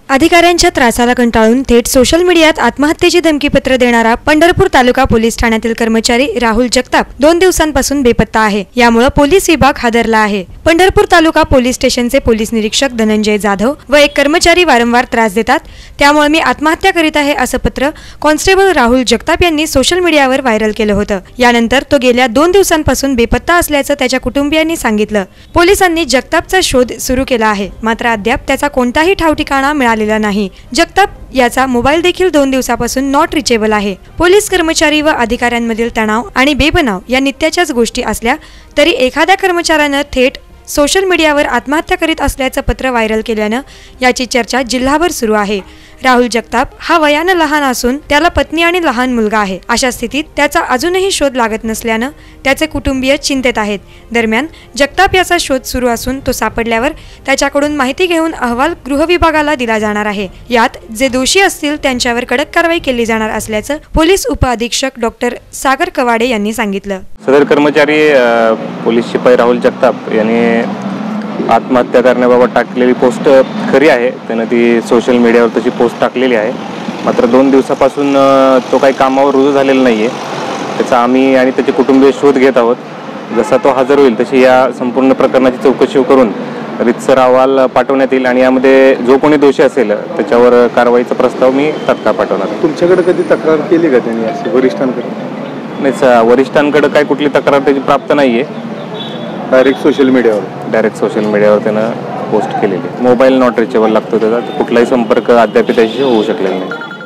अधिकाऱ्यांच्या त्रासाला कंटाळून थेट सोशल मीडियात आत्महत्येची धमकीपत्र देणारा पंढरपूर तालुका पोलीस ठाण्यातील कर्मचारी राहुल जगताप 2 दिवसांपासून बेपत्ता आहे। यामुळे पोलीस विभाग हादरला आहे। पंढरपूर तालुका पोलीस स्टेशनचे पोलीस निरीक्षक धनंजय जाधव व एक कर्मचारी वारंवार त्रास देतात, त्यामुळे मी आत्महत्या करीत आहे असं पत्र कॉन्स्टेबल राहुल जगताप यांनी सोशल मीडियावर व्हायरल केलं होतं। यानंतर तो गेल्या 2 दिवसांपासून बेपत्ता असल्याचं त्याच्या कुटुंबियांनी सांगितलं। पोलिसांनी जगतापचा शोध सुरू केला आहे, मात्र अद्याप त्याचा कोणताही ठावठिकाणा मिळालेला नाही। जगताप याचा मोबाईल देखील 2 दिवसापासून नॉट रिचेबल आहे। पोलीस कर्मचारी व अधिकाऱ्यांमधील तणाव आणि बेबनाव या नित्याच्याच गोष्टी असल्या तरी एखाद्या कर्मचाऱ्यानं थेट सोशल मीडियावर आत्महत्या करीत असल्याचं पत्र व्हायरल केल्यानं याची चर्चा जिल्हाभर सुरू आहे। राहुल जगताप हा वयानं लहान असून त्याला पत्नी आणि लहान मुलगा आहे। अशा स्थितीत त्याचा अजूनही शोध लागत नसल्यानं त्याचे कुटुंबीय चिंतेत आहेत। दरम्यान जगताप याचा शोध सुरू असून तो सापडल्यावर त्याच्याकडून माहिती घेऊन अहवाल गृह विभागाला दिला जाणार आहे। यात जे दोषी असतील त्यांच्यावर कडक कारवाई केली जाणार असल्याचं पोलीस उपअधीक्षक डॉक्टर सागर कवाडे यांनी सांगितलं। सदर कर्मचारी पोलीस शिपाई राहुल जगताप यांनी आत्महत्या करण्याबाबत टाकलेली पोस्ट खरी आहे। त्यानं ती सोशल मीडियावर तशी पोस्ट टाकलेली आहे, मात्र 2 दिवसापासून तो काही कामावर रुजू झालेला नाही आहे। त्याचा आम्ही आणि त्याचे कुटुंबीय शोध घेत आहोत। जसा तो हजर होईल तशी या संपूर्ण प्रकरणाची चौकशी करून रीतसर अहवाल पाठवण्यात येईल आणि यामध्ये जो कोणी दोषी असेल त्याच्यावर कारवाईचा प्रस्ताव मी तात्काळ पाठवणार। तुमच्याकडे कधी तक्रार केली का त्यांनी अशी वरिष्ठांकडे? नाही, वरिष्ठांकडे काही कुठली तक्रार त्याची प्राप्त नाही आहे। डायरेक्ट सोशल मीडियावर त्यानं पोस्ट केलेली। मोबाईल नॉट रिचेबल लागतो, त्याचा कुठलाही संपर्क अद्याप त्याशी होऊ शकलेला नाही।